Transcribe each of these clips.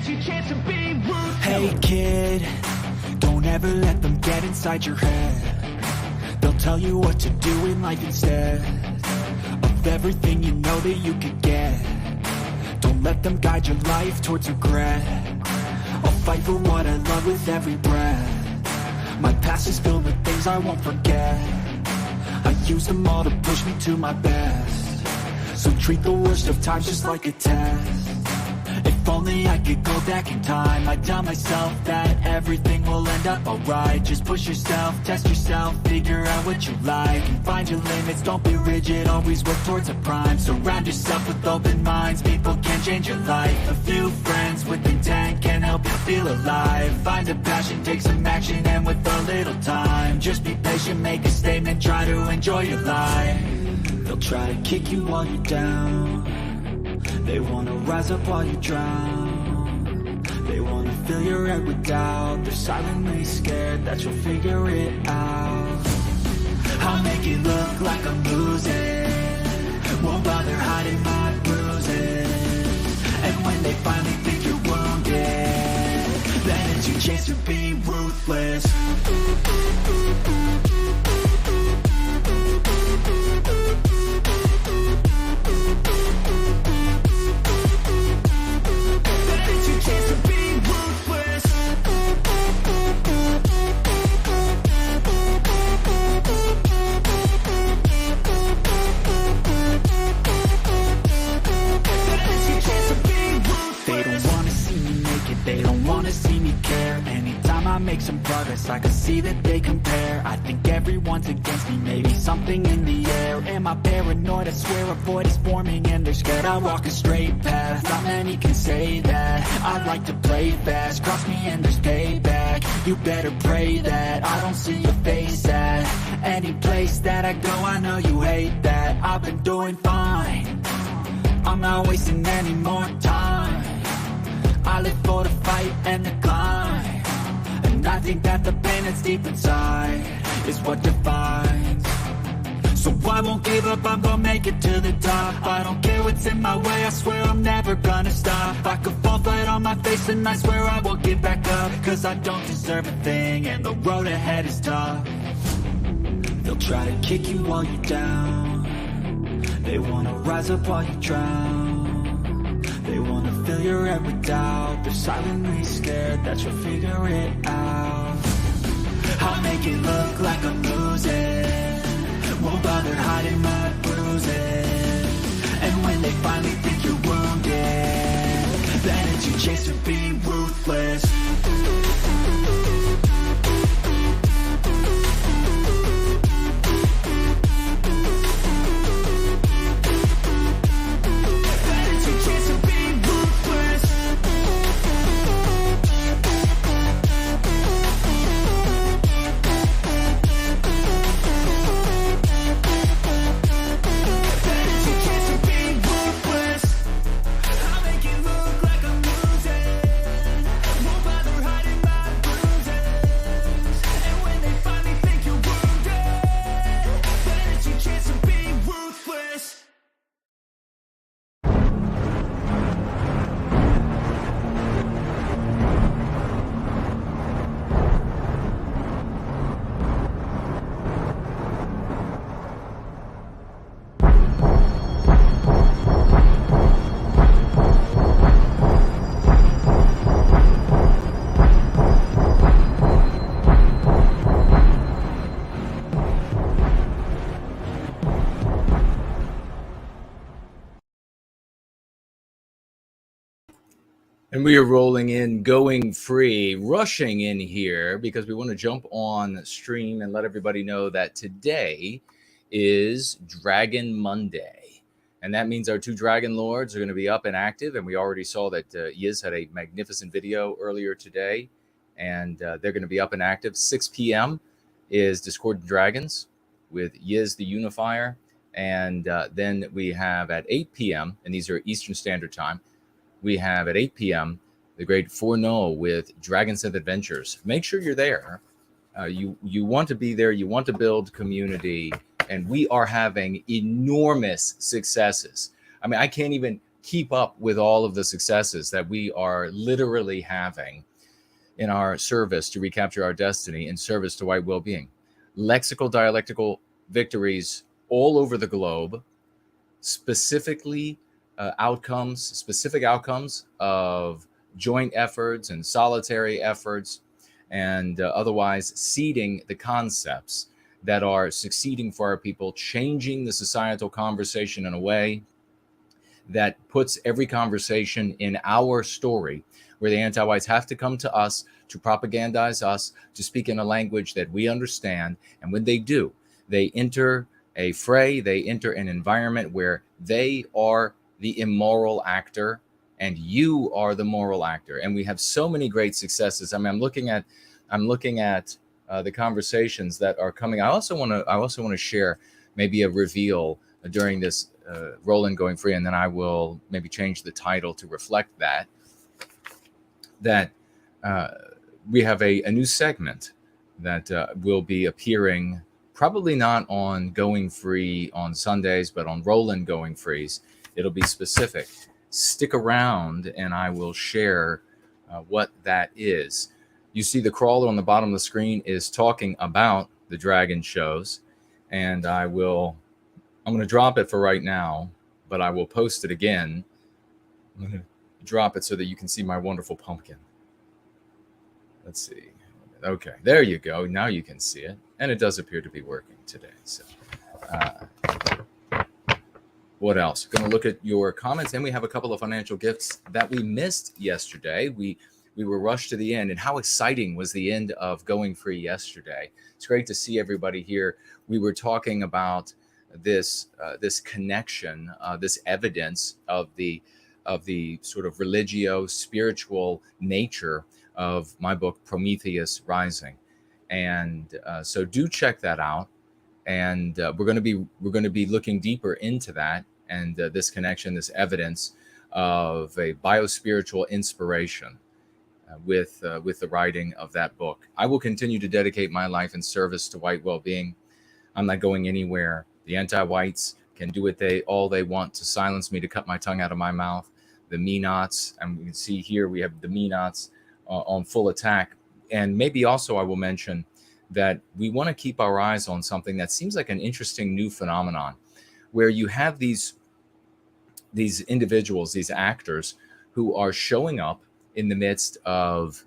Hey kid, don't ever let them get inside your head. They'll tell you what to do in life instead of everything you know that you could get. Don't let them guide your life towards regret. I'll fight for what I love with every breath. My past is filled with things I won't forget. I use them all to push me to my best. So treat the worst of times just like a test. If only I could go back in time, I'd tell myself that everything will end up alright. Just push yourself, test yourself, figure out what you like, and find your limits, don't be rigid, always work towards a prime. Surround yourself with open minds, people can change your life. A few friends with intent can help you feel alive. Find a passion, take some action, and with a little time, just be patient, make a statement, try to enjoy your life. They'll try to kick you while you're down. They wanna rise up while you drown. They wanna fill your head with doubt. They're silently scared that you'll figure it out. I'll make it look like I'm losing, won't bother hiding my bruises. And when they finally think you're wounded, then it's your chance to be ruthless. They don't wanna see me care. Anytime I make some progress, I can see that they compare. I think everyone's against me, maybe something in the air. Am I paranoid? I swear a void is forming and they're scared. I walk a straight path, not many can say that. I like to play fast, cross me and there's payback. You better pray that I don't see your face at any place that I go. I know you hate that. I've been doing fine, I'm not wasting any more time. I live for the fight and the climb, and I think that the pain that's deep inside is what defines. So I won't give up, I'm gonna make it to the top. I don't care what's in my way, I swear I'm never gonna stop. I could fall flat on my face and I swear I won't give back up, cause I don't deserve a thing and the road ahead is tough. They'll try to kick you while you're down. They wanna rise up while you drown. They wanna fill your head with doubt. They're silently scared that you'll figure it out. I'll make it look like I'm losing, won't bother hiding my bruises. And when they finally think you're wounded, then it's your chance to be ruthless. And we are rolling in, going free, rushing in here because we want to jump on stream and let everybody know that today is Dragon Monday. And that means our two Dragon Lords are going to be up and active. And we already saw that Yiz had a magnificent video earlier today. And they're going to be up and active. 6 p.m. is Discordant Dragons with Yiz the Unifier. And then we have at 8 p.m., and these are Eastern Standard Time, we have at 8 p.m. the great Forno with Dragon Synth Adventures. Make sure you're there. You want to be there. You want to build community. And we are having enormous successes. I mean, I can't even keep up with all of the successes that we are literally having in our service to recapture our destiny, in service to white well-being. Lexical, dialectical victories all over the globe, specific outcomes of joint efforts and solitary efforts, and otherwise seeding the concepts that are succeeding for our people, changing the societal conversation in a way that puts every conversation in our story, where the anti-whites have to come to us to propagandize us, to speak in a language that we understand. And when they do, they enter a fray, they enter an environment where they are the immoral actor and you are the moral actor. And we have so many great successes. I mean, I'm looking at the conversations that are coming. I also want to share maybe a reveal during this Roland Going Free, and then I will maybe change the title to reflect that we have a new segment that will be appearing, probably not on Going Free on Sundays, but on Roland Going Frees. It'll be specific. Stick around and I will share what that is. You see the crawler on the bottom of the screen is talking about the dragon shows, and I'm going to drop it for right now, but I will post it again. I'm going to drop it so that you can see my wonderful pumpkin. Let's see. Okay, there you go. Now you can see it. And it does appear to be working today. So what else? Going to look at your comments. And we have a couple of financial gifts that we missed yesterday. We were rushed to the end. And how exciting was the end of Going Free yesterday? It's great to see everybody here. We were talking about this connection, this evidence of the sort of religio spiritual nature of my book Prometheus Rising, and so do check that out. And we're going to be looking deeper into that and this connection, this evidence of a biospiritual inspiration with the writing of that book. I will continue to dedicate my life in service to white well-being. I'm not going anywhere. The anti-whites can do all they want to silence me, to cut my tongue out of my mouth. The me-nots, and we can see here we have the me-nots on full attack. And maybe also I will mention that we want to keep our eyes on something that seems like an interesting new phenomenon, where you have these individuals, these actors, who are showing up in the midst of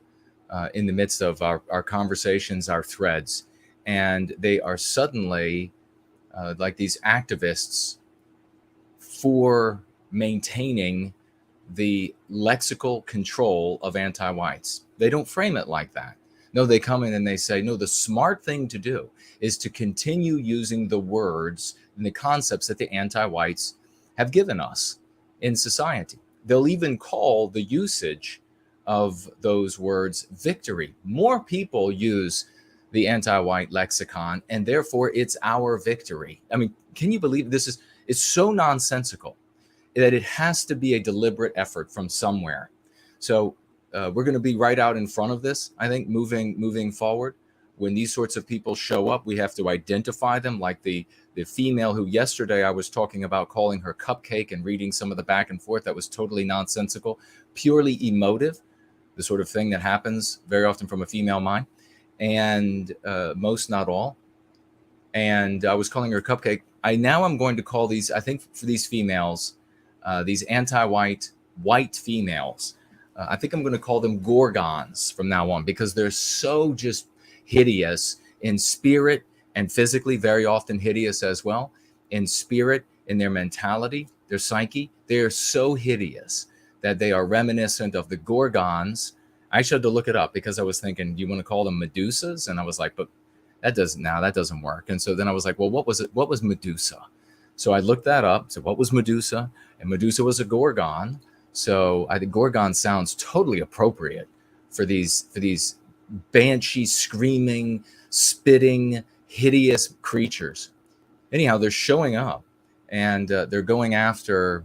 our conversations, our threads, and they are suddenly like these activists for maintaining the lexical control of anti-whites. They don't frame it like that. No, they come in and they say, no, the smart thing to do is to continue using the words and the concepts that the anti-whites have given us in society. They'll even call the usage of those words victory. More people use the anti-white lexicon, and therefore it's our victory. I mean, can you believe this? It's so nonsensical that it has to be a deliberate effort from somewhere. So we're going to be right out in front of this, I think, moving forward. When these sorts of people show up, we have to identify them, like the female who yesterday I was talking about, calling her cupcake and reading some of the back and forth that was totally nonsensical, purely emotive, the sort of thing that happens very often from a female mind, and most, not all. And I was calling her cupcake. I'm going to call these, I think for these females, these anti-white white females, I think I'm going to call them gorgons from now on, because they're so just hideous in spirit and physically, very often hideous as well. In spirit, in their mentality, their psyche, they're so hideous that they are reminiscent of the gorgons. I actually had to look it up because I was thinking, do you want to call them Medusas? And I was like, but that doesn't work. And so then I was like, well, what was Medusa? So I looked that up. So what was Medusa? And Medusa was a gorgon. So I think gorgon sounds totally appropriate for these banshee screaming, spitting, hideous creatures. Anyhow, they're showing up, and they're going after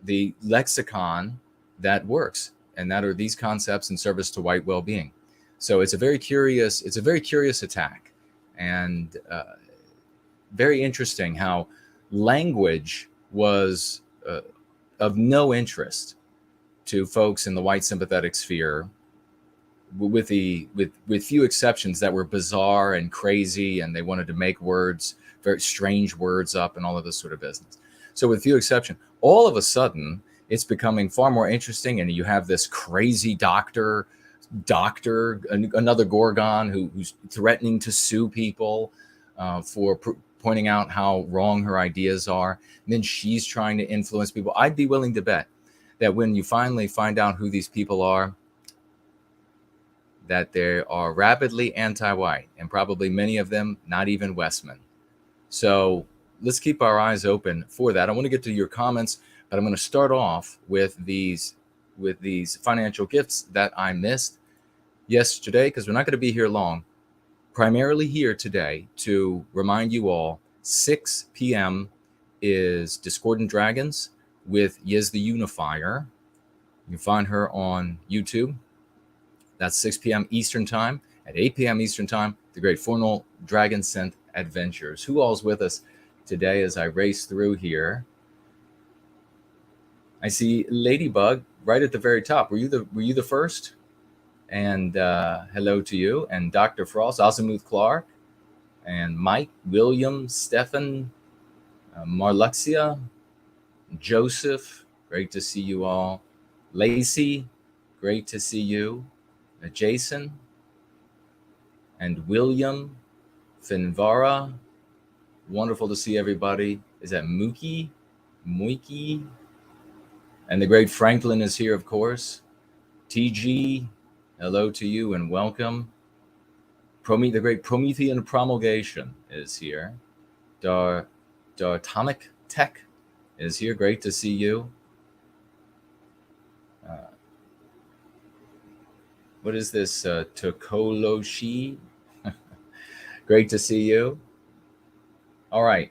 the lexicon that works, and that are these concepts in service to white well-being. So it's a very curious attack, and very interesting how language was of no interest to folks in the white sympathetic sphere, with few exceptions that were bizarre and crazy, and they wanted to make words, very strange words up and all of this sort of business. So with few exceptions, all of a sudden it's becoming far more interesting, and you have this crazy doctor, another Gorgon who's threatening to sue people for pointing out how wrong her ideas are. And then she's trying to influence people. I'd be willing to bet that when you finally find out who these people are, that they are rabidly anti-white, and probably many of them not even Westmen. So let's keep our eyes open for that. I want to get to your comments, but I'm going to start off with these financial gifts that I missed yesterday, because we're not going to be here long. Primarily here today to remind you all, 6 p.m. is Discordant Dragons with Yiz the Unifier. You can find her on YouTube. That's 6 p.m. Eastern Time. At 8 p.m. Eastern Time, the Great Formal Dragon Scent Adventures. Who all's with us today as I race through here? I see Ladybug right at the very top. Were you the first? And hello to you. And Dr. Frost, Azimuth Clark, and Mike, William, Stefan, Marluxia, Joseph, great to see you all. Lacey, great to see you. Jason, and William, Finvara, wonderful to see everybody. Is that Mookie? And the great Franklin is here, of course. TG, hello to you and welcome. The great Promethean Promulgation is here. Dartonic Tech is here. Great to see you. What is this? Tokoloshi? Great to see you. All right.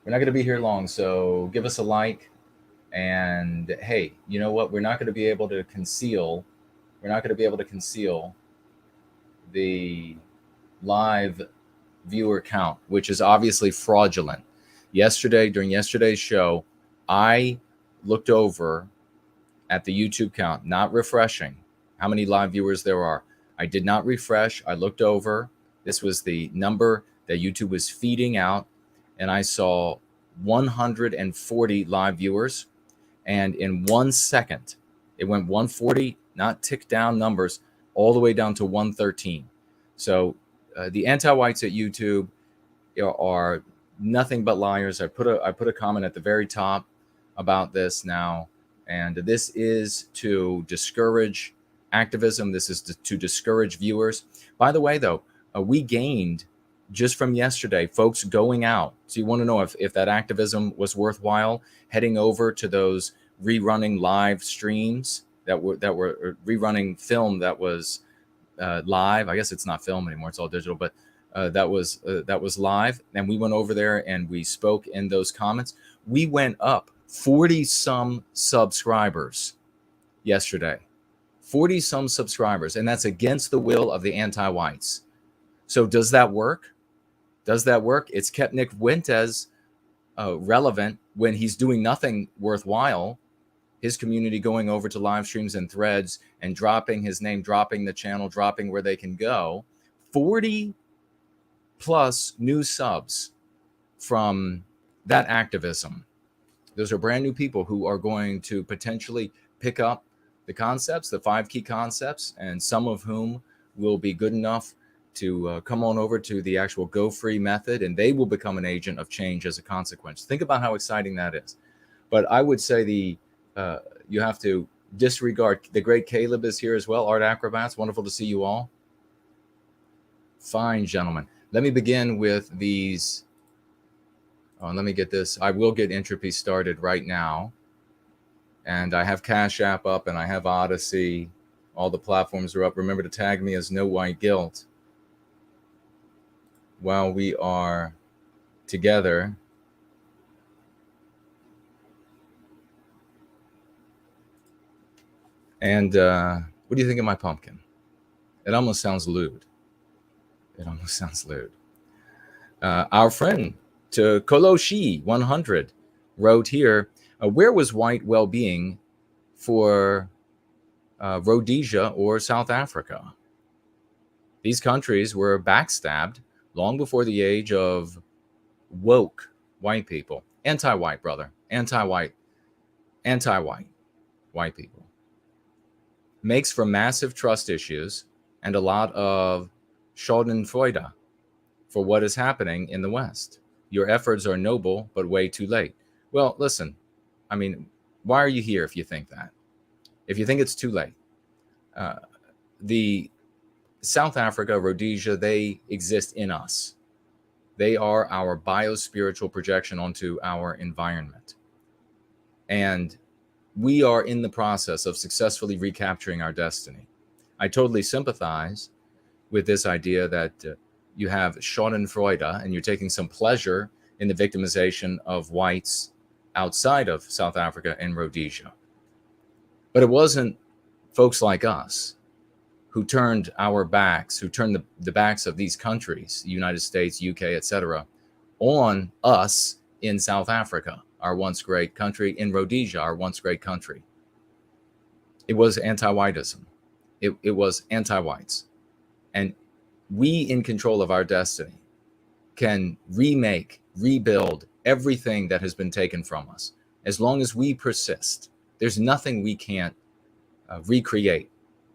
We're not going to be here long, so give us a like. And hey, you know what? We're not going to be able to conceal. The live viewer count, which is obviously fraudulent. During yesterday's show, I looked over at the YouTube count, not refreshing how many live viewers there are. I did not refresh. I looked over. This was the number that YouTube was feeding out, and I saw 140 live viewers. And in 1 second, it went 140, not tick down numbers, all the way down to 113. So the anti-whites at YouTube are nothing but liars. I put a comment at the very top about this now, and this is to discourage activism. This is to discourage viewers. By the way, though, we gained just from yesterday folks going out. So you want to know if that activism was worthwhile, heading over to those rerunning live streams that were rerunning film that was live. I guess it's not film anymore; it's all digital. But that was live, and we went over there and we spoke in those comments. We went up 40 some subscribers yesterday. 40 some subscribers, and that's against the will of the anti-whites. So does that work? It's kept Nick Fuentes relevant when he's doing nothing worthwhile. His community going over to live streams and threads and dropping his name, dropping the channel, dropping where they can go. 40 plus new subs from that activism. Those are brand new people who are going to potentially pick up the concepts, the 5 key concepts, and some of whom will be good enough to come on over to the actual Go Free method, and they will become an agent of change as a consequence. Think about how exciting that is. But I would say you have to disregard. The great Caleb is here as well. Art Acrobats, wonderful to see you all. Fine, gentlemen. Let me begin with these. Let me get this. I will get Entropy started right now. And I have Cash App up, and I have Odyssey. All the platforms are up. Remember to tag me as No White Guilt while we are together. And what do you think of my pumpkin? It almost sounds lewd. Our friend to Koloshi 100 wrote here, Where was white well-being for Rhodesia or South Africa? These countries were backstabbed long before the age of woke white people. Anti-white, brother. Anti-white white people. Makes for massive trust issues and a lot of schadenfreude for what is happening in the West. Your efforts are noble, but way too late. Well, listen, I mean, why are you here if you think that? If you think it's too late. The South Africa, Rhodesia, they exist in us. They are our bio-spiritual projection onto our environment. And we are in the process of successfully recapturing our destiny. I totally sympathize with this idea that you have schadenfreude and you're taking some pleasure in the victimization of whites outside of South Africa and Rhodesia. But it wasn't folks like us who turned our backs, who turned the backs of these countries, the United States, UK, etc., on us in South Africa, our once great country, in Rhodesia, our once great country. It was anti-whiteism. It was anti-whites. And we, in control of our destiny, can remake, rebuild everything that has been taken from us. As long as we persist, there's nothing we can't recreate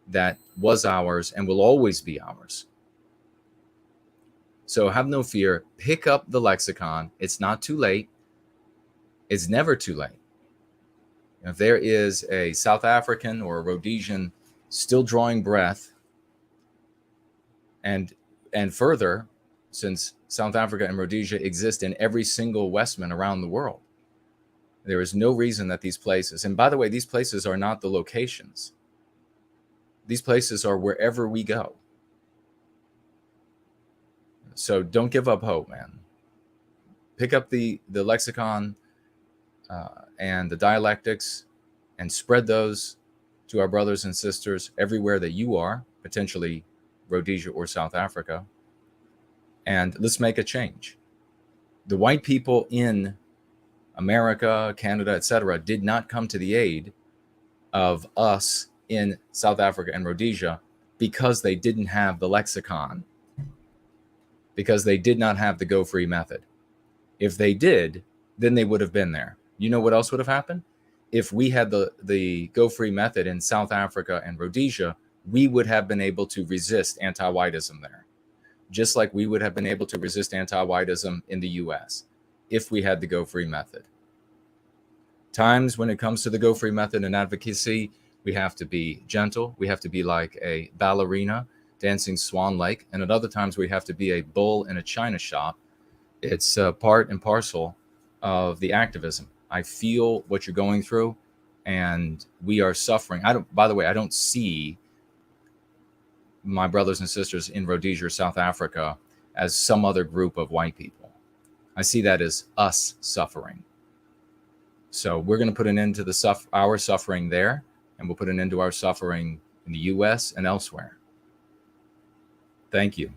that was ours and will always be ours. So have no fear. Pick up the Lexicon. It's not too late. It's never too late. If there is a South African or a Rhodesian still drawing breath, and further, since South Africa and Rhodesia exist in every single Westman around the world, there is no reason that these places, and by the way, these places are not the locations. These places are wherever we go. So don't give up hope, man. Pick up the Lexicon and the dialectics and spread those to our brothers and sisters everywhere that you are, potentially Rhodesia or South Africa. And let's make a change. The white people in America, Canada, etc., did not come to the aid of us in South Africa and Rhodesia because they didn't have the Lexicon, because they did not have the Go Free method. If they did, then they would have been there. You know what else would have happened? If we had the Go Free method in South Africa and Rhodesia, we would have been able to resist anti-whiteism there, just like we would have been able to resist anti-whiteism in the US if we had the Go Free method. Times when it comes to the Go Free method and advocacy, we have to be gentle. We have to be like a ballerina dancing Swan Lake. And at other times, we have to be a bull in a china shop. It's part and parcel of the activism. I feel what you're going through, and we are suffering. By the way, I don't see my brothers and sisters in Rhodesia or South Africa as some other group of white people. I see that as us suffering. So we're going to put an end to our suffering there, and we'll put an end to our suffering in the US and elsewhere. Thank you.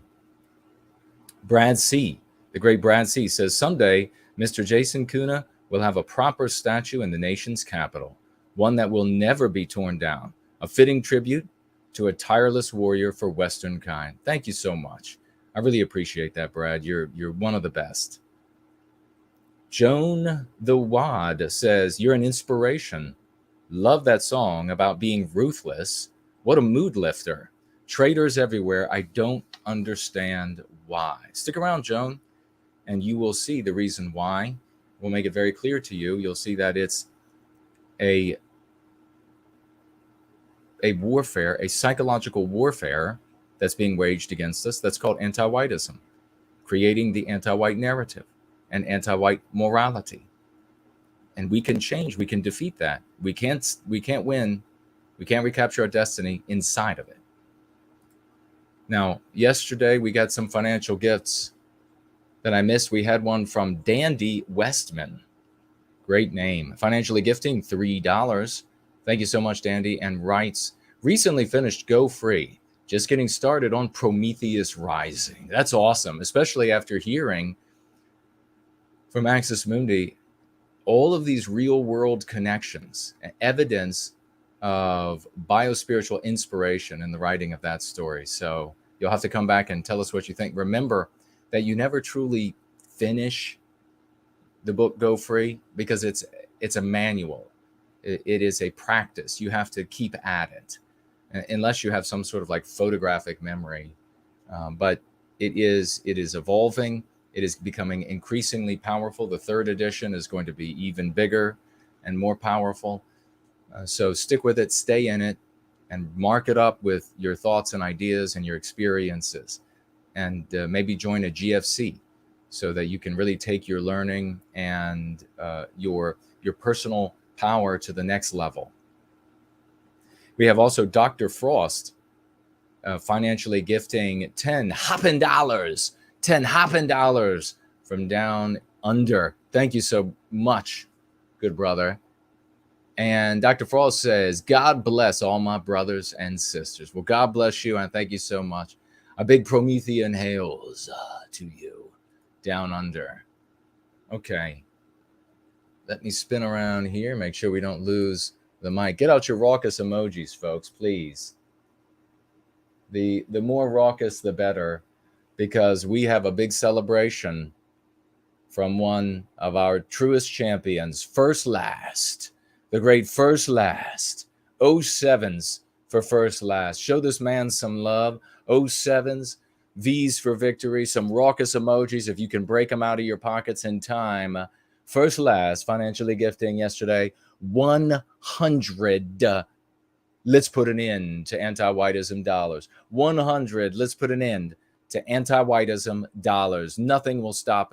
Brad C., the great Brad C., says, someday Mr. Jason Köhne will have a proper statue in the nation's capital, one that will never be torn down, a fitting tribute to a tireless warrior for Western kind. Thank you so much. I really appreciate that, Brad. You're one of the best. Joan the Wad says, you're an inspiration. Love that song about being ruthless. What a mood lifter. Traitors everywhere. I don't understand why. Stick around, Joan, and you will see the reason why. We'll make it very clear to you. You'll see that it's a warfare, a psychological warfare that's being waged against us. That's called anti-whiteism, creating the anti-white narrative and anti-white morality. And we can change. We can defeat that. We can't win. We can't recapture our destiny inside of it. Now, yesterday we got some financial gifts that I missed. We had one from Dandy Westman. Great name. Financially gifting $3. Thank you so much, Dandy. And writes, recently finished Go Free. Just getting started on Prometheus Rising. That's awesome, especially after hearing from Axis Mundi all of these real world connections, evidence of biospiritual inspiration in the writing of that story. So you'll have to come back and tell us what you think. Remember that you never truly finish the book Go Free, because it's a manual. It is a practice. You have to keep at it, unless you have some sort of like photographic memory. But it is evolving. It is becoming increasingly powerful. The third edition is going to be even bigger and more powerful. So stick with it, stay in it, and mark it up with your thoughts and ideas and your experiences. And maybe join a GFC so that you can really take your learning and your personal power to the next level. We have also Dr. Frost financially gifting $10 hopping dollars from down under. Thank you so much, good brother. And Dr. Frost says, God bless all my brothers and sisters. Well, God bless you, and thank you so much. A big Promethean hails to you down under. Okay. Let me spin around here, make sure we don't lose the mic. Get out your raucous emojis, folks, please. The more raucous, the better, because we have a big celebration from one of our truest champions, First Last, the great First Last. 07s for First Last. Show this man some love. 07s, V's for victory, some raucous emojis if you can break them out of your pockets in time. First Last financially gifting yesterday 100. Let's put an end to anti-whiteism dollars. 100. Let's put an end to anti-whiteism dollars. Nothing will stop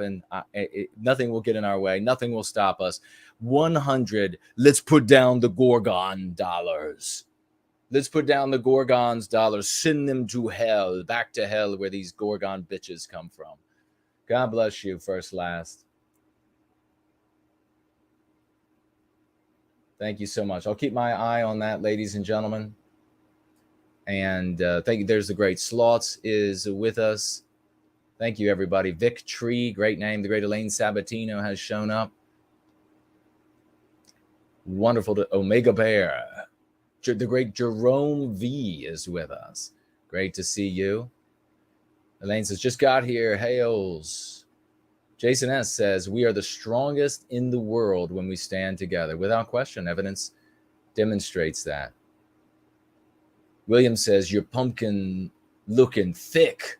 nothing will get in our way. Nothing will stop us. 100. Let's put down the Gorgon dollars. Let's put down the Gorgon's dollars. Send them to hell, back to hell where these Gorgon bitches come from. God bless you, First Last. Thank you so much. I'll keep my eye on that, ladies and gentlemen. And thank you. There's the great Slots is with us. Thank you, everybody. Vic Tree, great name. The great Elaine Sabatino has shown up. Wonderful. Omega Bear. The great Jerome V is with us. Great to see you. Elaine says, just got here. Hails. Jason S. says, we are the strongest in the world when we stand together. Without question, evidence demonstrates that. William says, your pumpkin looking thick.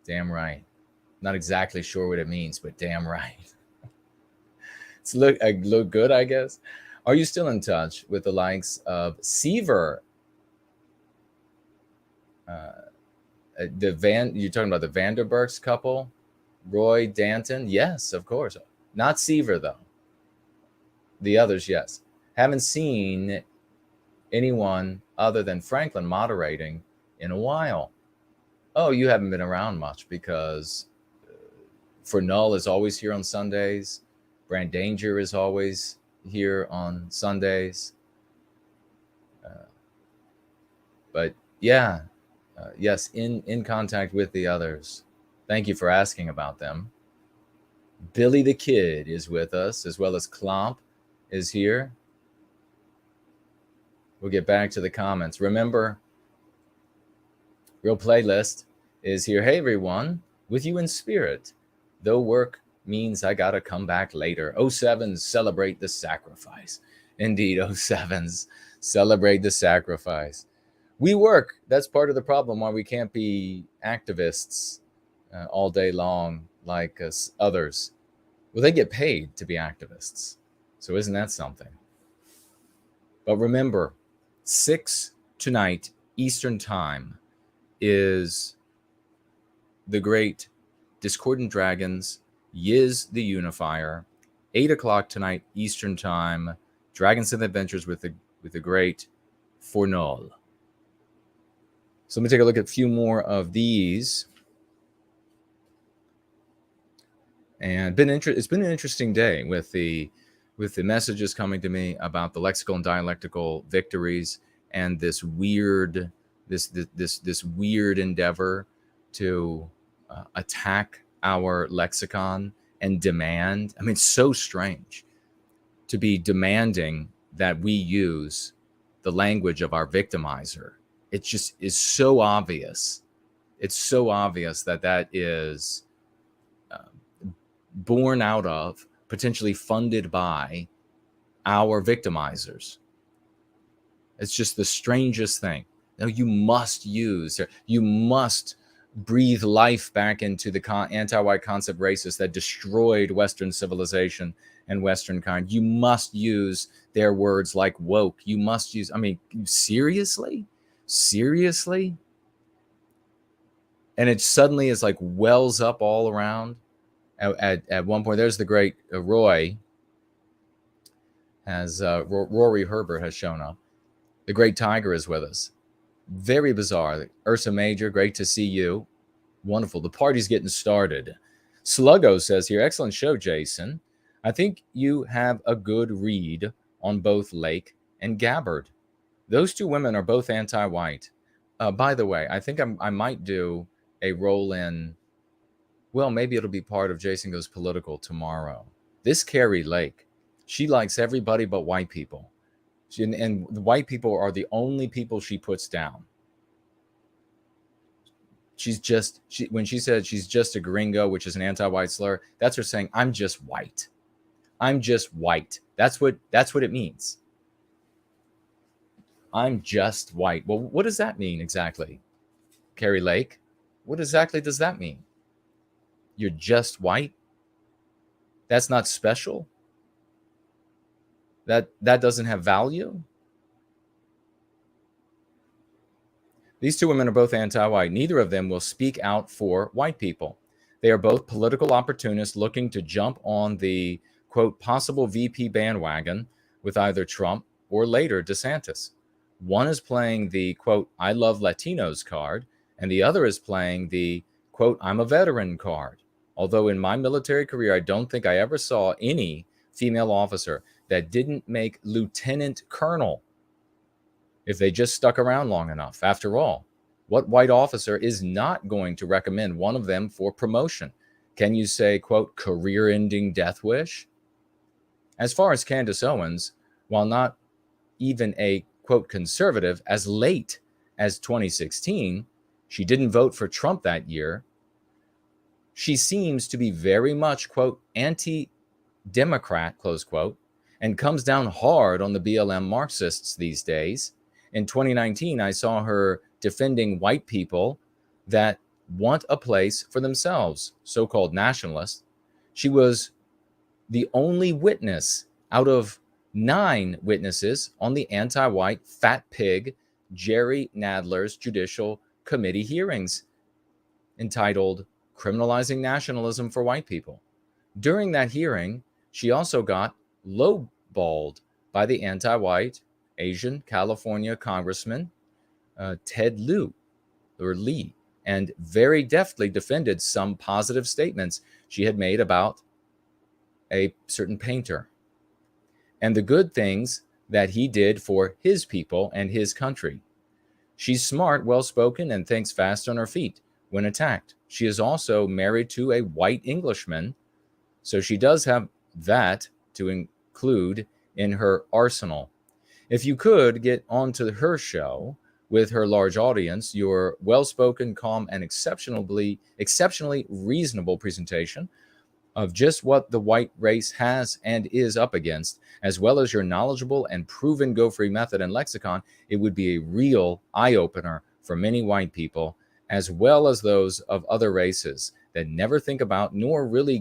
Damn right. Not exactly sure what it means, but damn right. It's look good, I guess. Are you still in touch with the likes of Seaver? You're talking about the Vanderburks couple? Roy Danton? Yes, of course. Not Seaver, though. The others, yes. Haven't seen anyone other than Franklin moderating in a while. Oh, you haven't been around much because Fernall is always here on Sundays. Brand Danger is always here on Sundays. But yeah, yes, in contact with the others. Thank you for asking about them. Billy the Kid is with us, as well as Klomp is here. We'll get back to the comments. Remember, Real Playlist is here. Hey, everyone, with you in spirit. Though work means I gotta come back later. 07s celebrate the sacrifice. Indeed, 07s celebrate the sacrifice. We work. That's part of the problem why we can't be activists all day long like others. Well, they get paid to be activists. So isn't that something? But remember, 6 tonight Eastern Time is the great Discordant Dragons, Yiz the Unifier. 8 o'clock tonight Eastern Time, Dragons and Adventures with the great Fernall. So let me take a look at a few more of these. And it's been an interesting day with the messages coming to me about the lexical and dialectical victories and this weird endeavor to attack our lexicon and demand. I mean, it's so strange. to be demanding that we use the language of our victimizer. It just is so obvious. It's so obvious that that is born out of, potentially funded by, our victimizers. It's just the strangest thing. No, you must breathe life back into the anti-white concept racists that destroyed Western civilization and Western kind. You must use their words like woke. You must use, I mean, seriously? Seriously? And it suddenly is like wells up all around. At one point, there's the great Roy, as Rory Herbert has shown up. The great Tiger is with us. Very bizarre. Ursa Major, great to see you. Wonderful. The party's getting started. Sluggo says here, excellent show, Jason. I think you have a good read on both Lake and Gabbard. Those two women are both anti-white. By the way, I think I might do a roll-in. Well, maybe it'll be part of Jason Goes Political tomorrow. This Carrie Lake, she likes everybody but white people. And the white people are the only people she puts down. When she said she's just a gringo, which is an anti-white slur, that's her saying, I'm just white. I'm just white. That's what it means. I'm just white. Well, what does that mean exactly? Carrie Lake, what exactly does that mean? You're just white? That's not special? That doesn't have value? These two women are both anti-white. Neither of them will speak out for white people. They are both political opportunists looking to jump on the, quote, possible VP bandwagon with either Trump or later DeSantis. One is playing the, quote, I love Latinos card, and the other is playing the, quote, I'm a veteran card. Although in my military career, I don't think I ever saw any female officer that didn't make lieutenant colonel if they just stuck around long enough. After all, what white officer is not going to recommend one of them for promotion? Can you say, quote, career-ending death wish? As far as Candace Owens, while not even a, quote, conservative, as late as 2016, she didn't vote for Trump that year. She seems to be very much, quote, anti-Democrat, close quote, and comes down hard on the BLM Marxists these days. In 2019, I saw her defending white people that want a place for themselves, so-called nationalists. She was the only witness out of 9 witnesses on the anti-white fat pig Jerry Nadler's Judicial Committee hearings entitled Criminalizing Nationalism for White People. During that hearing, she also got lowballed by the anti-white Asian California Congressman Ted Lee, and very deftly defended some positive statements she had made about a certain painter and the good things that he did for his people and his country. She's smart, well-spoken, and thinks fast on her feet when attacked. She is also married to a white Englishman, so she does have that to include in her arsenal. If you could get onto her show with her large audience, your well-spoken, calm, and exceptionally reasonable presentation of just what the white race has and is up against, as well as your knowledgeable and proven Go Free method and lexicon, it would be a real eye-opener for many white people, as well as those of other races that never think about nor really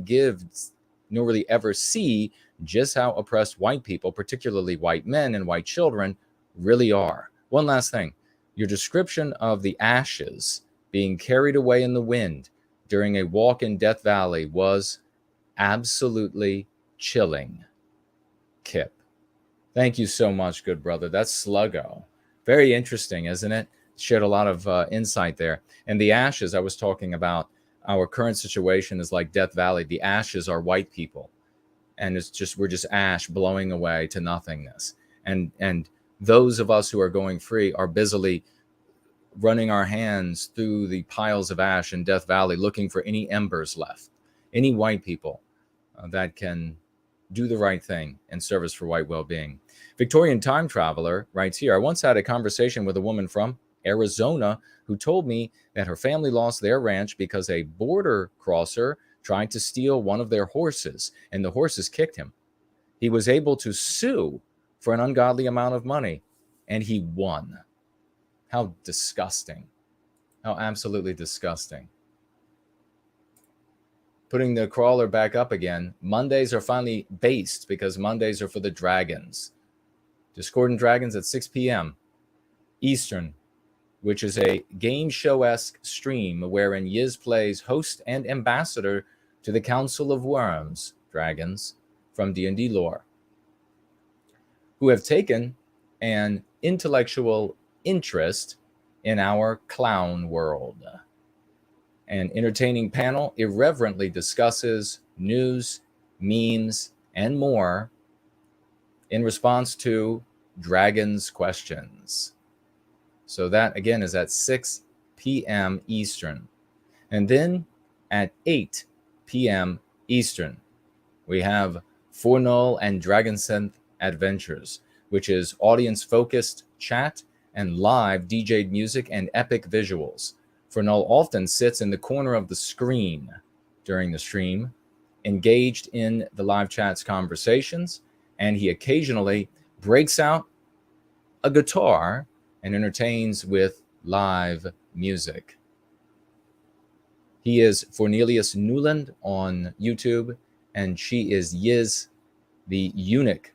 ever see just how oppressed white people, particularly white men and white children, really are. One last thing. Your description of the ashes being carried away in the wind during a walk in Death Valley was absolutely chilling. Kip. Thank you so much, good brother. That's Sluggo. Very interesting, isn't it? Shared a lot of insight there. And the ashes, I was talking about, our current situation is like Death Valley. The ashes are white people. And we're just ash blowing away to nothingness. And those of us who are going free are busily running our hands through the piles of ash in Death Valley, looking for any embers left, any white people that can do the right thing in service for white well-being. Victorian time traveler writes here, I once had a conversation with a woman from Arizona who told me that her family lost their ranch because a border crosser tried to steal one of their horses, and the horses kicked him. He was able to sue for an ungodly amount of money, and he won. How disgusting. How absolutely disgusting. Putting the crawler back up again. Mondays are finally based because Mondays are for the dragons. Discordant Dragons at 6 p.m. Eastern, which is a game show-esque stream wherein Yiz plays host and ambassador to the Council of Worms, dragons, from D&D lore, who have taken an intellectual interest in our clown world. An entertaining panel irreverently discusses news, memes, and more in response to dragons' questions. So that, again, is at 6 p.m. Eastern. And then at 8 p.m. Eastern, we have Fornull and Dragonsynth Adventures, which is audience-focused chat and live DJ'd music and epic visuals. Fornull often sits in the corner of the screen during the stream, engaged in the live chat's conversations, and he occasionally breaks out a guitar and entertains with live music. He is Cornelius Newland on YouTube, and she is Yiz the Eunuch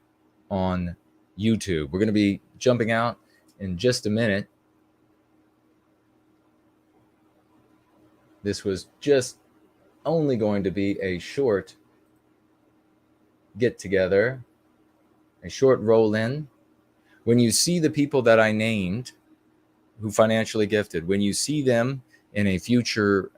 on YouTube. We're going to be jumping out in just a minute. This was just only going to be a short get-together, a short roll-in. When you see the people that I named who financially gifted, when you see them in a future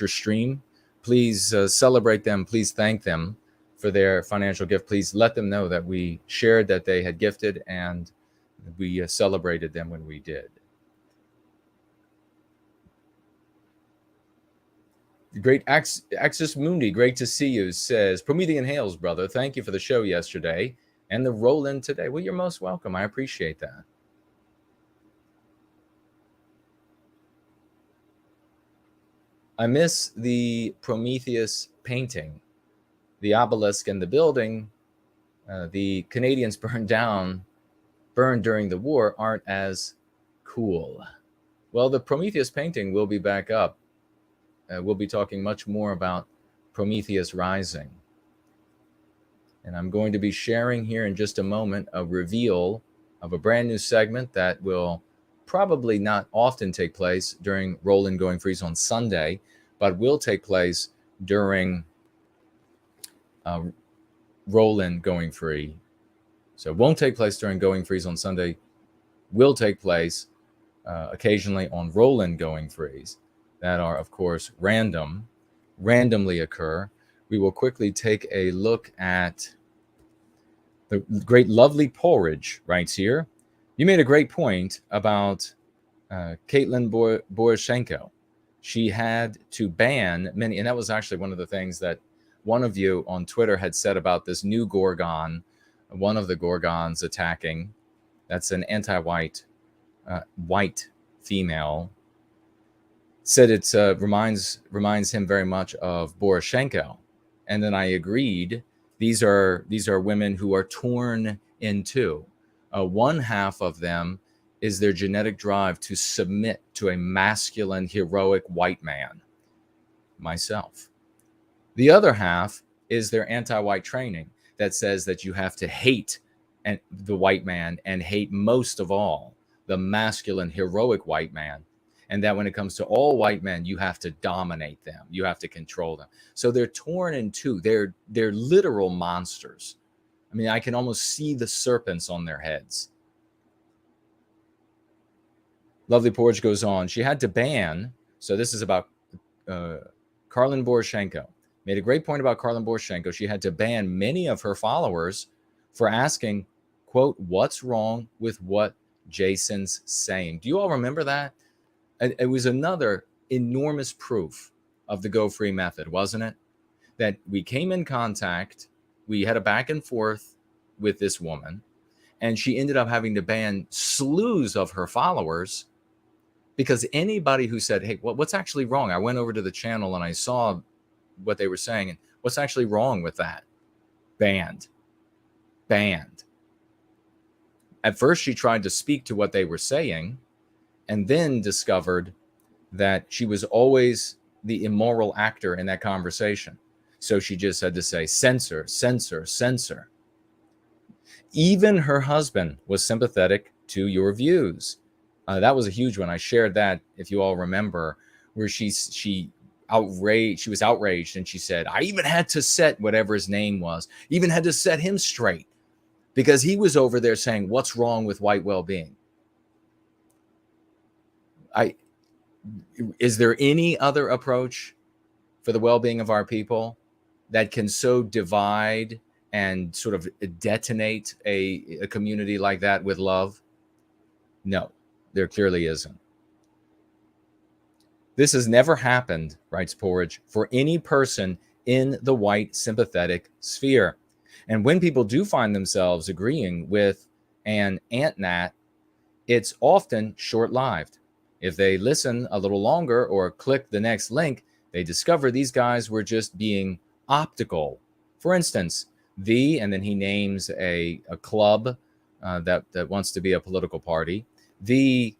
stream, please celebrate them. Please thank them for their financial gift. Please let them know that we shared that they had gifted and we celebrated them when we did. Great Axis Mundi, great to see you, says Promethean Hails, brother. Thank you for the show yesterday and the roll-in today. Well, you're most welcome. I appreciate that. I miss the Prometheus painting, the obelisk and the building. The Canadians burned during the war aren't as cool. Well, the Prometheus painting will be back up. We'll be talking much more about Prometheus Rising. And I'm going to be sharing here in just a moment a reveal of a brand new segment that will probably not often take place during Roll-In Going Freeze on Sunday, but will take place during Roll-In Going Free. So it won't take place during Going Freeze on Sunday, will take place occasionally on Roll-In Going Freeze that are, of course, randomly occur. We will quickly take a look at the great Lovely Porridge writes here. You made a great point about Caitlin Boroshenko. She had to ban many, and that was actually one of the things that one of you on Twitter had said about this new Gorgon, one of the Gorgons attacking. That's an anti-white white female. Said it reminds him very much of Boroshenko, and then I agreed. These are women who are torn in two. One half of them is their genetic drive to submit to a masculine, heroic white man, myself. The other half is their anti-white training that says that you have to hate the white man and hate most of all the masculine, heroic white man. And that when it comes to all white men, you have to dominate them. You have to control them. So they're torn in two. They're literal monsters. I mean, I can almost see the serpents on their heads. Lovely Porridge goes on. She had to ban. So this is about Karlin Boroshenko. Made a great point about Karlin Boroshenko. She had to ban many of her followers for asking, quote, what's wrong with what Jason's saying? Do you all remember that? It was another enormous proof of the Go Free method, wasn't it? That we came in contact We had a back and forth with this woman, and she ended up having to ban slews of her followers because anybody who said, hey, what's actually wrong? I went over to the channel and I saw what they were saying, and what's actually wrong with that? Banned. At first, she tried to speak to what they were saying and then discovered that she was always the immoral actor in that conversation. So she just had to say, censor, censor, censor. Even her husband was sympathetic to your views. That was a huge one. I shared that, if you all remember, where she was outraged, and she said, I even had to set whatever his name was, even had to set him straight because he was over there saying, what's wrong with white well-being? Is there any other approach for the well-being of our people that can so divide and sort of detonate a community like that with love? No, there clearly isn't. This has never happened, writes Porridge, for any person in the white sympathetic sphere. And when people do find themselves agreeing with an ant-nat, it's often short-lived. If they listen a little longer or click the next link, they discover these guys were just being optical. For instance, and then he names a club that wants to be a political party. The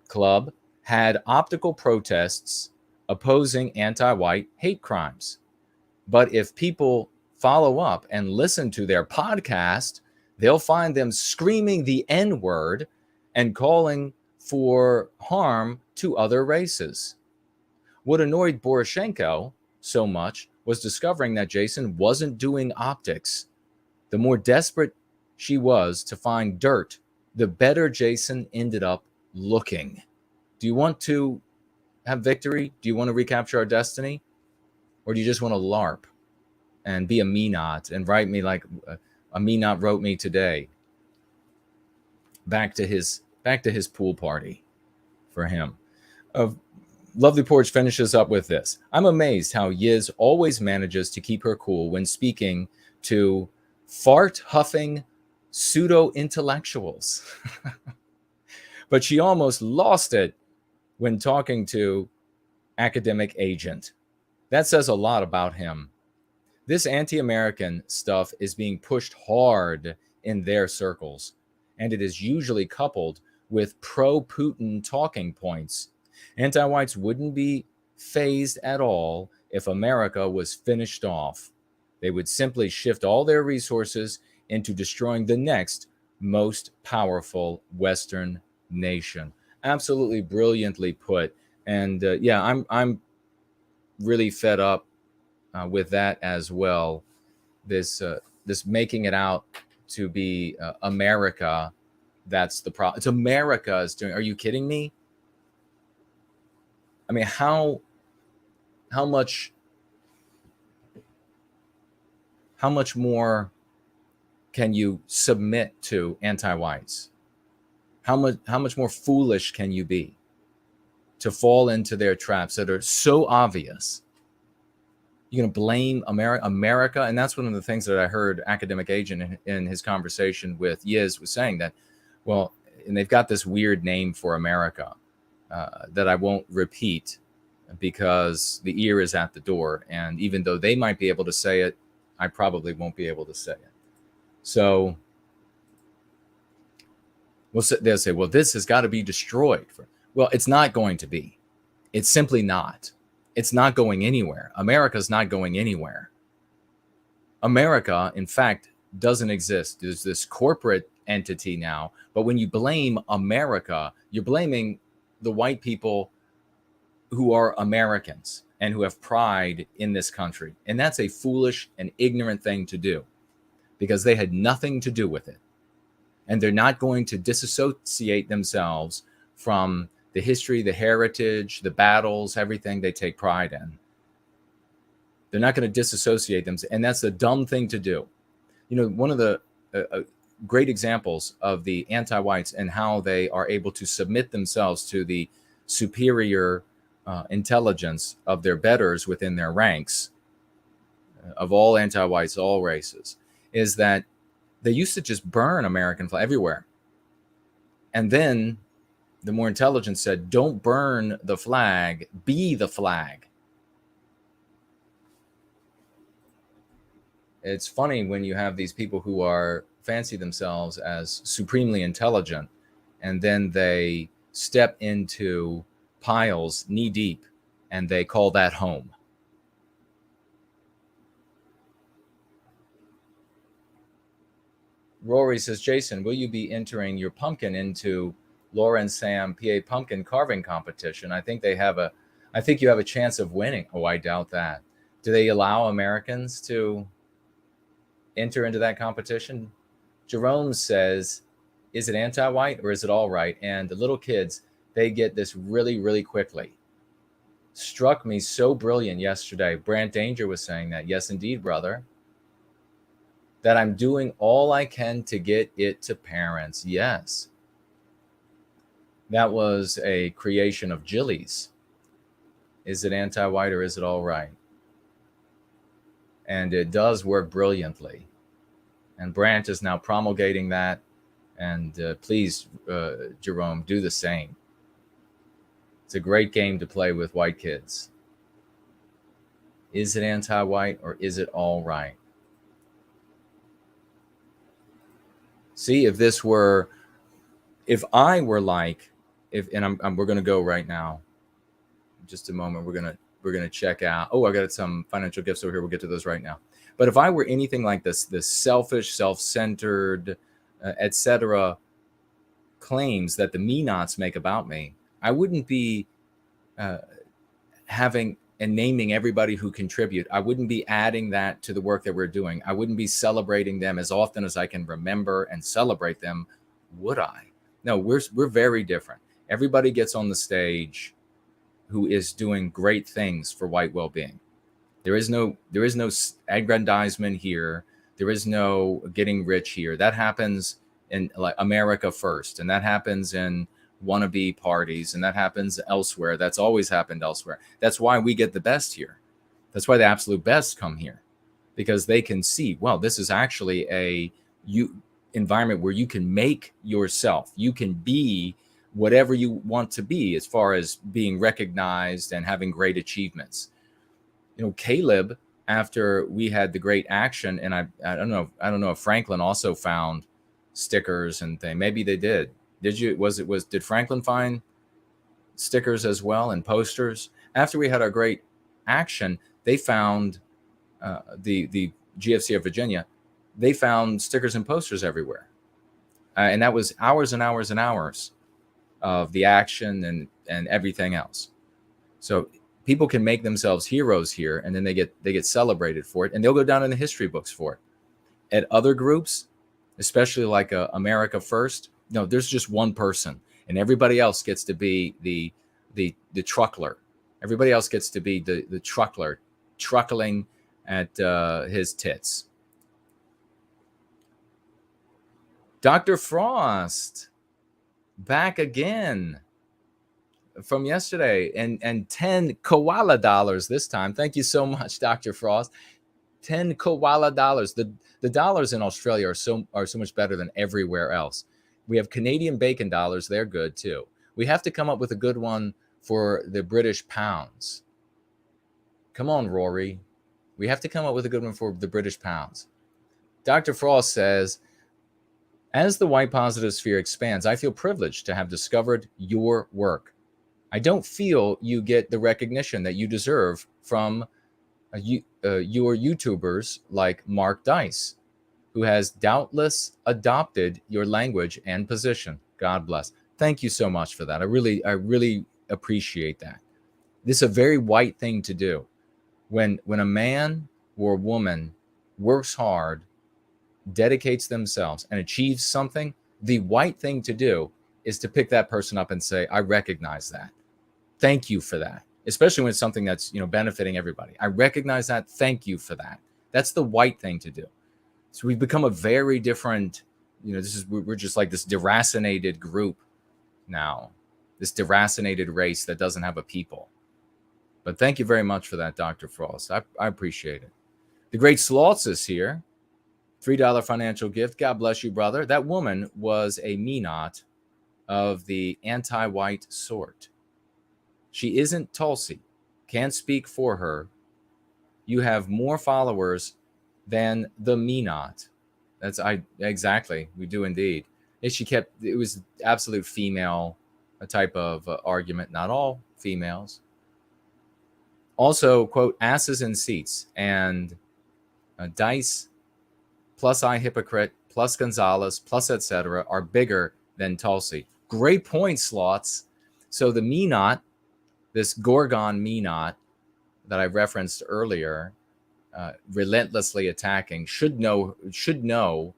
club had optical protests opposing anti-white hate crimes. But if people follow up and listen to their podcast, they'll find them screaming the N-word and calling for harm to other races. What annoyed Poroshenko so much was discovering that Jason wasn't doing optics. The more desperate she was to find dirt, the better Jason ended up looking. Do you want to have victory? Do you want to recapture our destiny? Or do you just want to LARP and be a me-not and write me like a me-not wrote me today? Back to his pool party for him. Lovely Porch finishes up with this. I'm amazed how Yiz always manages to keep her cool when speaking to fart-huffing pseudo-intellectuals. But she almost lost it when talking to academic agent. That says a lot about him. This anti-American stuff is being pushed hard in their circles, and it is usually coupled with pro-Putin talking points. Anti-whites wouldn't be phased at all if America was finished off. They would simply shift all their resources into destroying the next most powerful Western nation. Absolutely brilliantly put. And I'm really fed up with that as well. This making it out to be America. That's the problem. It's America's doing. Are you kidding me? I mean, how much more can you submit to anti-whites? How much more foolish can you be to fall into their traps that are so obvious? You're going to blame America? And that's one of the things that I heard academic agent in his conversation with Yiz was saying that, well, and they've got this weird name for America that I won't repeat because the ear is at the door. And even though they might be able to say it, I probably won't be able to say it. So they'll say, well, this has got to be destroyed. Well, it's not going to be. It's simply not. It's not going anywhere. America's not going anywhere. America, in fact, doesn't exist. There's this corporate entity now. But when you blame America, you're blaming the white people who are Americans and who have pride in this country. And that's a foolish and ignorant thing to do because they had nothing to do with it. And they're not going to disassociate themselves from the history, the heritage, the battles, everything they take pride in. They're not going to disassociate them. And that's a dumb thing to do. You know, one of the great examples of the anti-whites and how they are able to submit themselves to the superior intelligence of their betters within their ranks. of all anti-whites, all races, is that they used to just burn American flag everywhere. And then the more intelligent said, don't burn the flag, be the flag. It's funny when you have these people who are fancy themselves as supremely intelligent, and then they step into piles knee deep, and they call that home. Rory says, Jason, will you be entering your pumpkin into Laura and Sam PA pumpkin carving competition? I think you have a chance of winning. Oh, I doubt that. Do they allow Americans to enter into that competition? Jerome says, is it anti-white or is it all right? And the little kids, they get this really, really quickly. Struck me so brilliant yesterday. Brant Danger was saying that. Yes, indeed, brother. That I'm doing all I can to get it to parents. Yes. That was a creation of Jilly's. Is it anti-white or is it all right? And it does work brilliantly. And Brant is now promulgating that. And please, Jerome, do the same. It's a great game to play with white kids. Is it anti-white or is it all right? See, if I were like, we're going to go right now. Just a moment. We're going to check out. Oh, I got some financial gifts over here. We'll get to those right now. But if I were anything like this selfish, self-centered, etc. claims that the me-nots make about me, I wouldn't be having and naming everybody who contribute. I wouldn't be adding that to the work that we're doing. I wouldn't be celebrating them as often as I can remember and celebrate them, would I? No, we're very different. Everybody gets on the stage who is doing great things for white well-being. There is no aggrandizement here. There is no getting rich here. That happens in like America first, and that happens in wannabe parties, and that happens elsewhere. That's always happened elsewhere. That's why we get the best here. That's why the absolute best come here, because they can see, well, this is actually a environment where you can make yourself. You can be whatever you want to be as far as being recognized and having great achievements. You know, Caleb, after we had the great action, and I don't know if Franklin also found stickers and things. Maybe they did. Did Franklin find stickers as well and posters? After we had our great action, they found the GFC of Virginia. They found stickers and posters everywhere. And that was hours and hours and hours of the action and everything else. So people can make themselves heroes here, and then they get celebrated for it, and they'll go down in the history books for it. At other groups, especially like America First, no, there's just one person, and everybody else gets to be the truckler. Everybody else gets to be the truckler, truckling at his tits. Dr. Frost, back again from yesterday, and 10 koala dollars this time. Thank you so much, Dr. Frost. 10 koala dollars. The dollars in Australia are so much better than everywhere else. We have Canadian bacon dollars. They're good too. We have to come up with a good one for the British pounds. Come on, Rory. We have to come up with a good one for the British pounds. Dr. Frost says, as the white positive sphere expands, I feel privileged to have discovered your work. I don't feel you get the recognition that you deserve from your YouTubers like Mark Dice, who has doubtless adopted your language and position. God bless. Thank you so much for that. I really appreciate that. This is a very white thing to do. When a man or a woman works hard, dedicates themselves, and achieves something, the white thing to do is to pick that person up and say, I recognize that. Thank you for that. Especially when it's something that's, benefiting everybody. I recognize that. Thank you for that. That's the white thing to do. So we've become a very different, we're just like this deracinated group now, this deracinated race that doesn't have a people. But thank you very much for that, Dr. Frost. I appreciate it. The great Slotz is here. $3 financial gift. God bless you, brother. That woman was a me-not of the anti-white sort. She isn't Tulsi. Can't speak for her. You have more followers than the me-not. Exactly. We do indeed. It was absolute female type of argument. Not all females. Also, quote, asses in seats and Dice plus I hypocrite plus Gonzalez plus etc. are bigger than Tulsi. Great point, Slots. So the me-not, this Gorgon me-not that I referenced earlier, relentlessly attacking, should know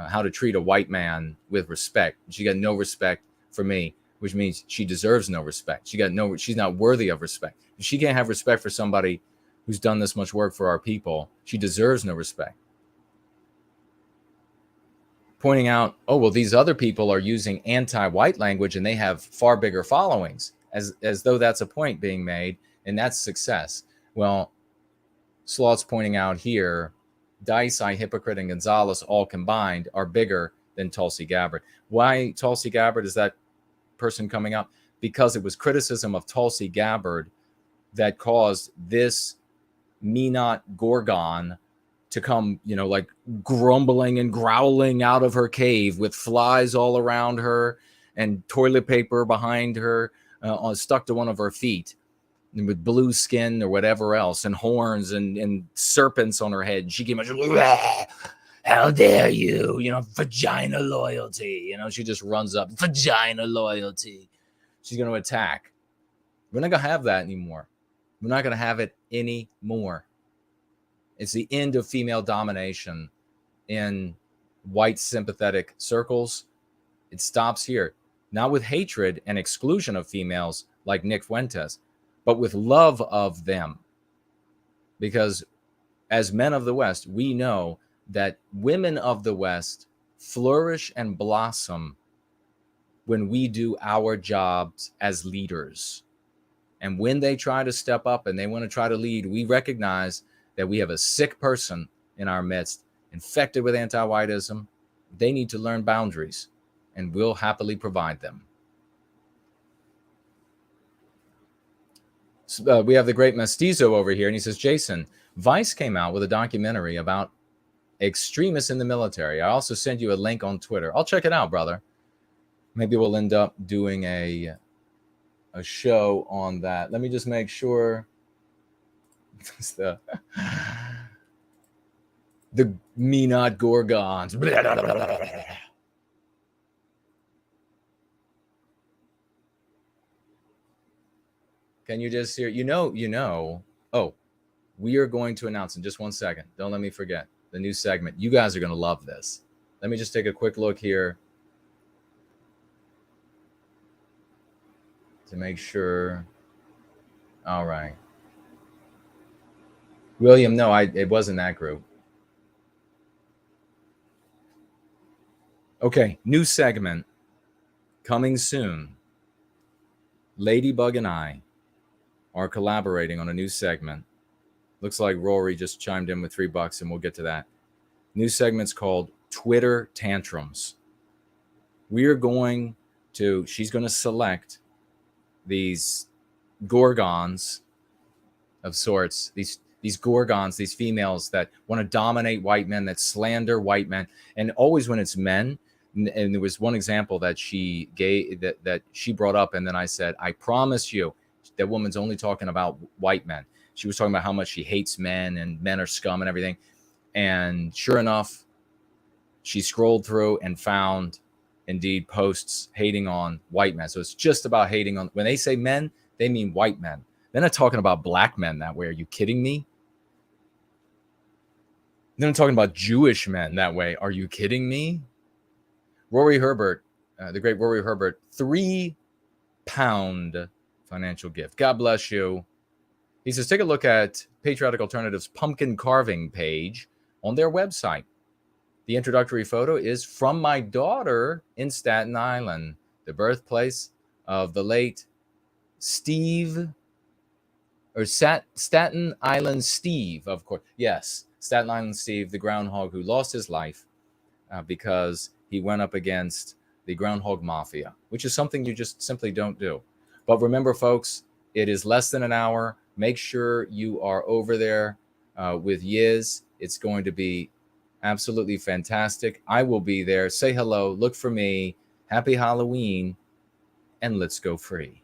how to treat a white man with respect. She got no respect for me, which means she deserves no respect. She's not worthy of respect. If she can't have respect for somebody who's done this much work for our people, she deserves no respect. Pointing out, oh, well, these other people are using anti-white language and they have far bigger followings, as though that's a point being made, and that's success. Well, Slot's pointing out here, Dice, I, Hypocrite, and Gonzalez all combined are bigger than Tulsi Gabbard. Why Tulsi Gabbard is that person coming up? Because it was criticism of Tulsi Gabbard that caused this me-not Gorgon to come, like grumbling and growling out of her cave with flies all around her and toilet paper behind her, stuck to one of her feet, and with blue skin or whatever else, and horns and serpents on her head. And she came out, how dare you, vagina loyalty. She just runs up, vagina loyalty. She's going to attack. We're not going to have that anymore. We're not going to have it anymore. It's the end of female domination in white sympathetic circles. It stops here. Not with hatred and exclusion of females like Nick Fuentes, but with love of them. Because as men of the West, we know that women of the West flourish and blossom when we do our jobs as leaders. And when they try to step up and they want to try to lead, we recognize that we have a sick person in our midst, infected with anti-whiteism. They need to learn boundaries, and we'll happily provide them. We have the great Mestizo over here, and he says, Jason, Vice came out with a documentary about extremists in the military. I also sent you a link on Twitter. I'll check it out, brother. Maybe we'll end up doing a show on that. Let me just make sure. The me-not Gorgons. Can you just hear? Oh, we are going to announce in just 1 second. Don't let me forget the new segment. You guys are going to love this. Let me just take a quick look here to make sure. All right. William, no, it wasn't that group. Okay, new segment coming soon. Ladybug and I are collaborating on a new segment. Looks like Rory just chimed in with $3, and we'll get to that. New segment's called Twitter Tantrums. She's going to select these Gorgons of sorts, these Gorgons, these females that want to dominate white men, that slander white men. And always when it's men, and there was one example that she gave that she brought up, and then I said, I promise you, that woman's only talking about white men. She was talking about how much she hates men and men are scum and everything. And sure enough, she scrolled through and found indeed posts hating on white men. So it's just about hating on, when they say men, they mean white men. They're not talking about black men that way. Are you kidding me? They're not talking about Jewish men that way. Are you kidding me? Rory Herbert, the great Rory Herbert, £3 financial gift. God bless you. He says, take a look at Patriotic Alternative's pumpkin carving page on their website. The introductory photo is from my daughter in Staten Island, the birthplace of the late Staten Island Steve, of course. Yes, Staten Island Steve, the groundhog who lost his life because he went up against the groundhog mafia, which is something you just simply don't do. But remember, folks, it is less than an hour. Make sure you are over there with Yiz. It's going to be absolutely fantastic. I will be there. Say hello. Look for me. Happy Halloween. And let's go free.